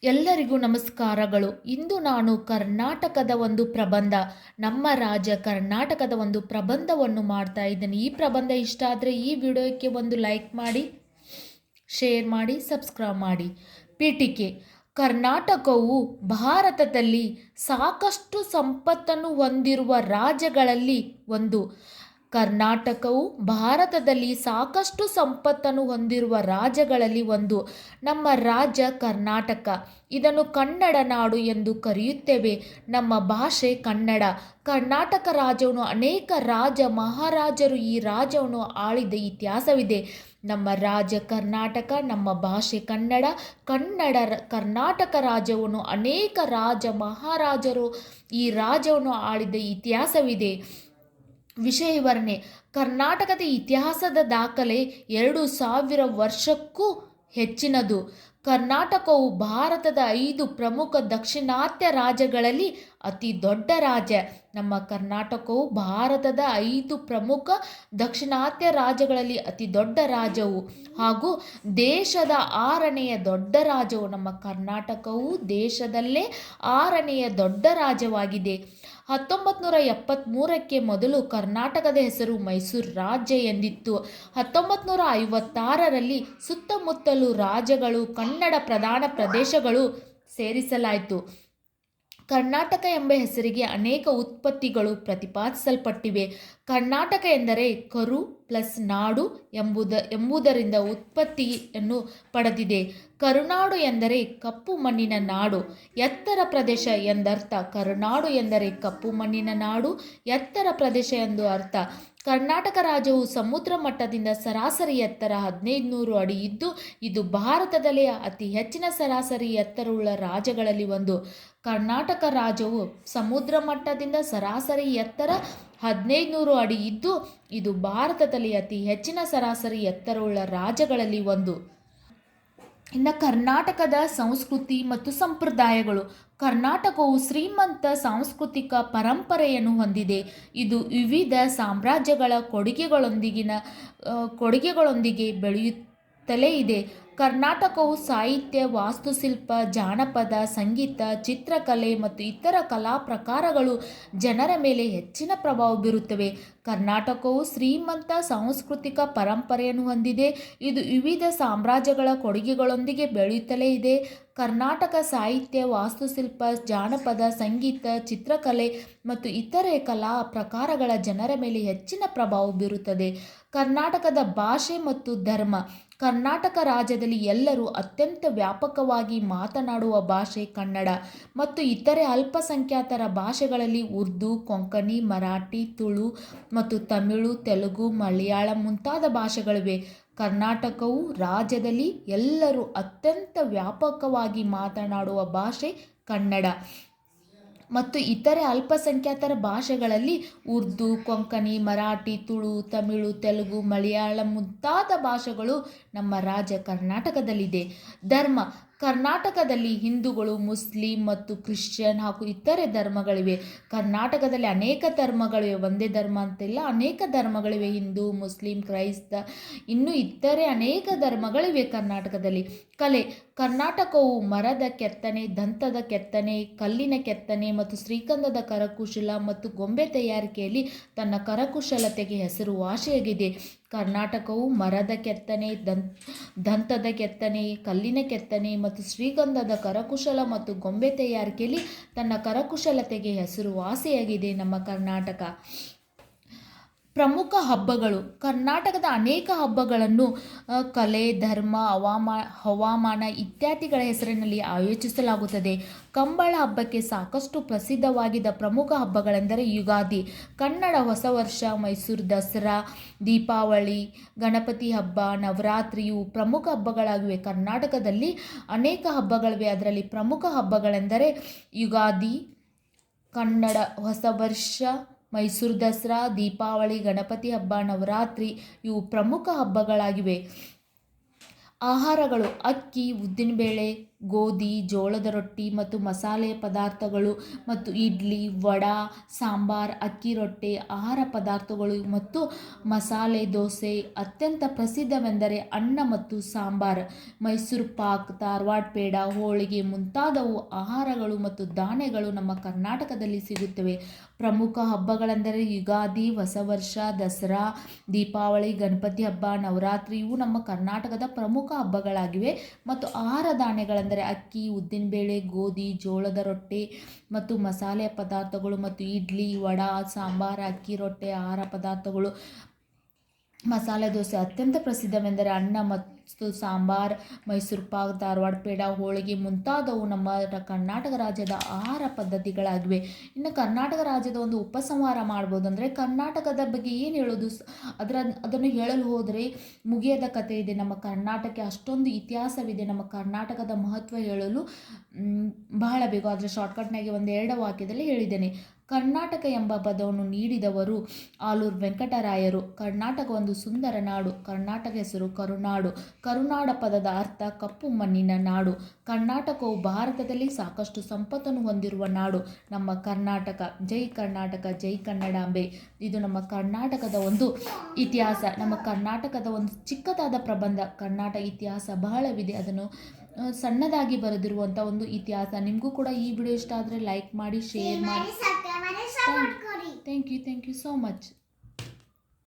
ಎಲ್ಲರಿಗೂ ನಮಸ್ಕಾರಗಳು. ಇಂದು ನಾನು ಕರ್ನಾಟಕದ ಒಂದು ಪ್ರಬಂಧ, ನಮ್ಮ ರಾಜ್ಯ ಕರ್ನಾಟಕದ ಒಂದು ಪ್ರಬಂಧವನ್ನು ಮಾಡ್ತಾ ಇದ್ದೇನೆ. ಈ ಪ್ರಬಂಧ ಇಷ್ಟ ಆದರೆ ಈ ವಿಡಿಯೋಕ್ಕೆ ಒಂದು ಲೈಕ್ ಮಾಡಿ, ಶೇರ್ ಮಾಡಿ, ಸಬ್ಸ್ಕ್ರೈಬ್ ಮಾಡಿ. ಪೀಠಿಕೆ: ಕರ್ನಾಟಕವು ಭಾರತದಲ್ಲಿ ಸಾಕಷ್ಟು ಸಂಪತ್ತನ್ನು ಹೊಂದಿರುವ ರಾಜ್ಯಗಳಲ್ಲಿ ಒಂದು. ಕರ್ನಾಟಕವು ಭಾರತದಲ್ಲಿ ಸಾಕಷ್ಟು ಸಂಪತ್ತನ್ನು ಹೊಂದಿರುವ ರಾಜ್ಯಗಳಲ್ಲಿ ಒಂದು. ನಮ್ಮ ರಾಜ್ಯ ಕರ್ನಾಟಕ. ಇದನ್ನು ಕನ್ನಡ ನಾಡು ಎಂದು ಕರೆಯುತ್ತೇವೆ. ನಮ್ಮ ಭಾಷೆ ಕನ್ನಡ. ಕರ್ನಾಟಕ ರಾಜ್ಯವನ್ನು ಅನೇಕ ರಾಜ ಮಹಾರಾಜರು ಈ ರಾಜ್ಯವನ್ನು ಆಳಿದ ಇತಿಹಾಸವಿದೆ. ನಮ್ಮ ರಾಜ್ಯ ಕರ್ನಾಟಕ, ನಮ್ಮ ಭಾಷೆ ಕನ್ನಡ. ಕರ್ನಾಟಕ ರಾಜ್ಯವನ್ನು ಅನೇಕ ರಾಜ ಮಹಾರಾಜರು ಈ ರಾಜ್ಯವನ್ನು ಆಳಿದ ಇತಿಹಾಸವಿದೆ. ವಿಷಯ ವಿವರಣೆ: ಕರ್ನಾಟಕದ ಇತಿಹಾಸದ ದಾಖಲೆ 2000 ವರ್ಷಕ್ಕೂ ಹೆಚ್ಚಿನದು. ಕರ್ನಾಟಕವು ಭಾರತದ 5 ಪ್ರಮುಖ ದಾಕ್ಷಿಣಾತ್ಯ ರಾಜ್ಯಗಳಲ್ಲಿ ಅತಿ ದೊಡ್ಡ ರಾಜ್ಯ. ನಮ್ಮ ಕರ್ನಾಟಕವು ಭಾರತದ 5 ಪ್ರಮುಖ ದಾಕ್ಷಿಣಾತ್ಯ ರಾಜ್ಯಗಳಲ್ಲಿ ಅತಿ ದೊಡ್ಡ ರಾಜ್ಯವು ಹಾಗೂ ದೇಶದ 6ನೆಯ ದೊಡ್ಡ ರಾಜ್ಯವು. ನಮ್ಮ ಕರ್ನಾಟಕವು ದೇಶದಲ್ಲೇ 6ನೆಯ ದೊಡ್ಡ ರಾಜ್ಯವಾಗಿದೆ. 1973ಕ್ಕೆ ಮೊದಲು ಕರ್ನಾಟಕದ ಹೆಸರು ಮೈಸೂರು ರಾಜ್ಯ ಎಂದಿತ್ತು. 1956ರಲ್ಲಿ ಸುತ್ತಮುತ್ತಲು ರಾಜ್ಯಗಳು, ಕನ್ನಡ ಪ್ರಧಾನ ಪ್ರದೇಶಗಳು ಸೇರಿಸಲಾಯಿತು. ಕರ್ನಾಟಕ ಎಂಬ ಹೆಸರಿಗೆ ಅನೇಕ ಉತ್ಪತ್ತಿಗಳು ಪ್ರತಿಪಾದಿಸಲ್ಪಟ್ಟಿವೆ. ಕರ್ನಾಟಕ ಎಂದರೆ ಕರು ಪ್ಲಸ್ ನಾಡು ಎಂಬುದರಿಂದ ಉತ್ಪತ್ತಿಯನ್ನು ಪಡೆದಿದೆ. ಕರುನಾಡು ಎಂದರೆ ಕಪ್ಪು ಮಣ್ಣಿನ ನಾಡು, ಎತ್ತರ ಪ್ರದೇಶ ಎಂದರ್ಥ. ಕರುನಾಡು ಎಂದರೆ ಕಪ್ಪು ಮಣ್ಣಿನ ನಾಡು, ಎತ್ತರ ಪ್ರದೇಶ ಎಂದು ಅರ್ಥ. ಕರ್ನಾಟಕ ರಾಜ್ಯವು ಸಮುದ್ರ ಮಟ್ಟದಿಂದ ಸರಾಸರಿ ಎತ್ತರ 1500 ಅಡಿ ಇದ್ದು, ಇದು ಭಾರತದಲ್ಲೇ ಅತಿ ಹೆಚ್ಚಿನ ಸರಾಸರಿ ಎತ್ತರವುಳ್ಳ ರಾಜ್ಯಗಳಲ್ಲಿ ಒಂದು. ಕರ್ನಾಟಕ ರಾಜ್ಯವು ಸಮುದ್ರ ಮಟ್ಟದಿಂದ ಸರಾಸರಿ ಎತ್ತರ 1500 ಅಡಿ ಇದ್ದು, ಇದು ಭಾರತದಲ್ಲಿ ಅತಿ ಹೆಚ್ಚಿನ ಸರಾಸರಿ ಎತ್ತರವುಳ್ಳ ರಾಜ್ಯಗಳಲ್ಲಿ ಒಂದು. ಇನ್ನು ಕರ್ನಾಟಕದ ಸಂಸ್ಕೃತಿ ಮತ್ತು ಸಂಪ್ರದಾಯಗಳು. ಕರ್ನಾಟಕವು ಶ್ರೀಮಂತ ಸಾಂಸ್ಕೃತಿಕ ಪರಂಪರೆಯನ್ನು ಹೊಂದಿದೆ. ಇದು ವಿವಿಧ ಸಾಮ್ರಾಜ್ಯಗಳ ಕೊಡುಗೆಗಳೊಂದಿಗೆ ಬೆಳೆಯುತ್ತಲೇ ಇದೆ. ಕರ್ನಾಟಕವು ಸಾಹಿತ್ಯ, ವಾಸ್ತುಶಿಲ್ಪ, ಜಾನಪದ, ಸಂಗೀತ, ಚಿತ್ರಕಲೆ ಮತ್ತು ಇತರ ಕಲಾ ಪ್ರಕಾರಗಳು ಜನರ ಮೇಲೆ ಹೆಚ್ಚಿನ ಪ್ರಭಾವ ಬೀರುತ್ತವೆ. ಕರ್ನಾಟಕವು ಶ್ರೀಮಂತ ಸಾಂಸ್ಕೃತಿಕ ಪರಂಪರೆಯನ್ನು ಹೊಂದಿದೆ. ಇದು ವಿವಿಧ ಸಾಮ್ರಾಜ್ಯಗಳ ಕೊಡುಗೆಗಳೊಂದಿಗೆ ಬೆಳೆಯುತ್ತಲೇ ಇದೆ. ಕರ್ನಾಟಕ ಸಾಹಿತ್ಯ, ವಾಸ್ತುಶಿಲ್ಪ, ಜಾನಪದ, ಸಂಗೀತ, ಚಿತ್ರಕಲೆ ಮತ್ತು ಇತರೆ ಕಲಾ ಪ್ರಕಾರಗಳ ಜನರ ಮೇಲೆ ಹೆಚ್ಚಿನ ಪ್ರಭಾವ ಬೀರುತ್ತದೆ. ಕರ್ನಾಟಕದ ಭಾಷೆ ಮತ್ತು ಧರ್ಮ. ಕರ್ನಾಟಕ ರಾಜ್ಯದಲ್ಲಿ ಎಲ್ಲರೂ ಅತ್ಯಂತ ವ್ಯಾಪಕವಾಗಿ ಮಾತನಾಡುವ ಭಾಷೆ ಕನ್ನಡ ಮತ್ತು ಇತರೆ ಅಲ್ಪಸಂಖ್ಯಾತರ ಭಾಷೆಗಳಲ್ಲಿ ಉರ್ದು, ಕೊಂಕಣಿ, ಮರಾಠಿ, ತುಳು ಮತ್ತು ತಮಿಳು, ತೆಲುಗು, ಮಲಯಾಳಂ ಮುಂತಾದ ಭಾಷೆಗಳಿವೆ. ಕರ್ನಾಟಕವು ರಾಜ್ಯದಲ್ಲಿ ಎಲ್ಲರೂ ಅತ್ಯಂತ ವ್ಯಾಪಕವಾಗಿ ಮಾತನಾಡುವ ಭಾಷೆ ಕನ್ನಡ ಮತ್ತು ಇತರೆ ಅಲ್ಪಸಂಖ್ಯಾತರ ಭಾಷೆಗಳಲ್ಲಿ ಉರ್ದು, ಕೊಂಕಣಿ, ಮರಾಠಿ, ತುಳು, ತಮಿಳು, ತೆಲುಗು, ಮಲಯಾಳಂ ಮುಂತಾದ ಭಾಷೆಗಳು ನಮ್ಮ ರಾಜ್ಯ ಕರ್ನಾಟಕದಲ್ಲಿದೆ. ಧರ್ಮ. ಕರ್ನಾಟಕದಲ್ಲಿ ಹಿಂದೂಗಳು, ಮುಸ್ಲಿಂ ಮತ್ತು ಕ್ರಿಶ್ಚಿಯನ್ ಹಾಗೂ ಇತರೆ ಧರ್ಮಗಳಿವೆ. ಕರ್ನಾಟಕದಲ್ಲಿ ಅನೇಕ ಧರ್ಮಗಳಿವೆ, ಒಂದೇ ಧರ್ಮ ಅಂತಿಲ್ಲ, ಅನೇಕ ಧರ್ಮಗಳಿವೆ. ಹಿಂದೂ, ಮುಸ್ಲಿಂ, ಕ್ರೈಸ್ತ, ಇನ್ನೂ ಇತರೆ ಅನೇಕ ಧರ್ಮಗಳಿವೆ ಕರ್ನಾಟಕದಲ್ಲಿ. ಕಲೆ. ಕರ್ನಾಟಕವು ಮರದ ಕೆತ್ತನೆ, ದಂತದ ಕೆತ್ತನೆ, ಕಲ್ಲಿನ ಕೆತ್ತನೆ ಮತ್ತು ಶ್ರೀಗಂಧದ ಕರಕುಶಲ ಮತ್ತು ಗೊಂಬೆ ತಯಾರಿಕೆಯಲ್ಲಿ ತನ್ನ ಕರಕುಶಲತೆಗೆ ಹೆಸರುವಾಸಿಯಾಗಿದೆ. ಕರ್ನಾಟಕವು ಮರದ ಕೆತ್ತನೆ, ದಂತದ ಕೆತ್ತನೆ, ಕಲ್ಲಿನ ಕೆತ್ತನೆ ಮತ್ತು ಶ್ರೀಗಂಧದ ಕರಕುಶಲ ಮತ್ತು ಗೊಂಬೆ ತಯಾರಿಕೆಯಲ್ಲಿ ತನ್ನ ಕರಕುಶಲತೆಗೆ ಹೆಸರುವಾಸಿಯಾಗಿದೆ. ನಮ್ಮ ಕರ್ನಾಟಕ. ಪ್ರಮುಖ ಹಬ್ಬಗಳು. ಕರ್ನಾಟಕದ ಅನೇಕ ಹಬ್ಬಗಳನ್ನು ಕಲೆ, ಧರ್ಮ, ಹವಾಮಾನ ಇತ್ಯಾದಿಗಳ ಹೆಸರಿನಲ್ಲಿ ಆಯೋಜಿಸಲಾಗುತ್ತದೆ. ಕಂಬಳ ಹಬ್ಬಕ್ಕೆ ಸಾಕಷ್ಟು ಪ್ರಸಿದ್ಧವಾಗಿದ್ದ ಪ್ರಮುಖ ಹಬ್ಬಗಳೆಂದರೆ ಯುಗಾದಿ, ಕನ್ನಡ ಹೊಸ ವರ್ಷ, ಮೈಸೂರು ದಸರಾ, ದೀಪಾವಳಿ, ಗಣಪತಿ ಹಬ್ಬ, ನವರಾತ್ರಿ ಇವು ಪ್ರಮುಖ ಹಬ್ಬಗಳಾಗಿವೆ. ಕರ್ನಾಟಕದಲ್ಲಿ ಅನೇಕ ಹಬ್ಬಗಳಿವೆ. ಅದರಲ್ಲಿ ಪ್ರಮುಖ ಹಬ್ಬಗಳೆಂದರೆ ಯುಗಾದಿ, ಕನ್ನಡ ಹೊಸ ವರ್ಷ, ಮೈಸೂರು ದಸರಾ, ದೀಪಾವಳಿ, ಗಣಪತಿ ಹಬ್ಬ, ನವರಾತ್ರಿ ಇವು ಪ್ರಮುಖ ಹಬ್ಬಗಳಾಗಿವೆ. ಆಹಾರಗಳು: ಅಕ್ಕಿ, ಉದ್ದಿನಬೇಳೆ, ಗೋಧಿ, ಜೋಳದ ರೊಟ್ಟಿ ಮತ್ತು ಮಸಾಲೆ ಪದಾರ್ಥಗಳು ಮತ್ತು ಇಡ್ಲಿ, ವಡಾ, ಸಾಂಬಾರ್, ಅಕ್ಕಿ ರೊಟ್ಟಿ, ಆಹಾರ ಪದಾರ್ಥಗಳು ಮತ್ತು ಮಸಾಲೆ ದೋಸೆ. ಅತ್ಯಂತ ಪ್ರಸಿದ್ಧವೆಂದರೆ ಅನ್ನ ಮತ್ತು ಸಾಂಬಾರ್, ಮೈಸೂರು ಪಾಕ್, ಧಾರವಾಡ ಪೇಡ, ಹೋಳಿಗೆ ಮುಂತಾದವು ಆಹಾರಗಳು ಮತ್ತು ಧಾನ್ಯಗಳು ನಮ್ಮ ಕರ್ನಾಟಕದಲ್ಲಿ ಸಿಗುತ್ತವೆ. ಪ್ರಮುಖ ಹಬ್ಬಗಳೆಂದರೆ ಯುಗಾದಿ, ಹೊಸ ವರ್ಷ, ದಸರಾ, ದೀಪಾವಳಿ, ಗಣಪತಿ ಹಬ್ಬ, ನವರಾತ್ರಿ ಇವು ನಮ್ಮ ಕರ್ನಾಟಕದ ಪ್ರಮುಖ ಹಬ್ಬಗಳಾಗಿವೆ. ಮತ್ತು ಆಹಾರ ಧಾನ್ಯಗಳೆಂದರೆ ಅಕ್ಕಿ, ಉದ್ದಿನಬೇಳೆ, ಗೋಧಿ, ಜೋಳದ ರೊಟ್ಟಿ ಮತ್ತು ಮಸಾಲೆ ಪದಾರ್ಥಗಳು ಮತ್ತು ಇಡ್ಲಿ, ವಡಾ, ಸಾಂಬಾರ್, ಅಕ್ಕಿ ರೊಟ್ಟಿ, ಆಹಾರ ಪದಾರ್ಥಗಳು, ಮಸಾಲೆ ದೋಸೆ. ಅತ್ಯಂತ ಪ್ರಸಿದ್ಧವೆಂದರೆ ಅನ್ನ ಮತ್ತು ಸಾಂಬಾರ್, ಮೈಸೂರು ಪಾಕ್, ಧಾರವಾಡ ಪೇಡ, ಹೋಳಿಗೆ ಮುಂತಾದವು ನಮ್ಮ ಕರ್ನಾಟಕ ರಾಜ್ಯದ ಆಹಾರ ಪದ್ಧತಿಗಳಾಗಿವೆ. ಇನ್ನು ಕರ್ನಾಟಕ ರಾಜ್ಯದ ಒಂದು ಉಪಸಂಹಾರ ಮಾಡ್ಬೋದು. ಅಂದರೆ ಕರ್ನಾಟಕದ ಬಗ್ಗೆ ಏನು ಹೇಳೋದು, ಅದನ್ನು ಹೇಳಲು ಹೋದರೆ ಮುಗಿಯದ ಕಥೆ ಇದೆ. ನಮ್ಮ ಕರ್ನಾಟಕ ಅಷ್ಟೊಂದು ಇತಿಹಾಸವಿದೆ. ನಮ್ಮ ಕರ್ನಾಟಕದ ಮಹತ್ವ ಹೇಳಲು ಬಹಳ ಬೇಕು. ಆದರೆ ಶಾರ್ಟ್ಕಟ್ನಾಗೆ ಒಂದೆರಡು ವಾಕ್ಯದಲ್ಲಿ ಹೇಳಿದ್ದೇನೆ. ಕರ್ನಾಟಕ ಎಂಬ ಪದವನ್ನು ನೀಡಿದವರು ಆಲೂರು ವೆಂಕಟರಾಯರು. ಕರ್ನಾಟಕ ಒಂದು ಸುಂದರ ನಾಡು. ಕರ್ನಾಟಕ ಹೆಸರು ಕರುನಾಡು. ಕರುನಾಡ ಪದದ ಅರ್ಥ ಕಪ್ಪು ಮಣ್ಣಿನ ನಾಡು. ಕರ್ನಾಟಕವು ಭಾರತದಲ್ಲಿ ಸಾಕಷ್ಟು ಸಂಪತ್ತನ್ನು ಹೊಂದಿರುವ ನಾಡು ನಮ್ಮ ಕರ್ನಾಟಕ. ಜೈ ಕರ್ನಾಟಕ, ಜೈ ಕನ್ನಡಾಂಬೆ. ಇದು ನಮ್ಮ ಕರ್ನಾಟಕದ ಒಂದು ಇತಿಹಾಸ. ನಮ್ಮ ಕರ್ನಾಟಕದ ಒಂದು ಚಿಕ್ಕದಾದ ಪ್ರಬಂಧ. ಕರ್ನಾಟಕ ಇತಿಹಾಸ ಬಹಳವಿದೆ. ಅದನ್ನು ಸಣ್ಣದಾಗಿ ಬರೆದಿರುವಂಥ ಒಂದು ಇತಿಹಾಸ. ನಿಮಗೂ ಕೂಡ ಈ ವಿಡಿಯೋ ಇಷ್ಟ ಆದರೆ ಲೈಕ್ ಮಾಡಿ, ಶೇರ್ ಮಾಡಿ. Thank you so much.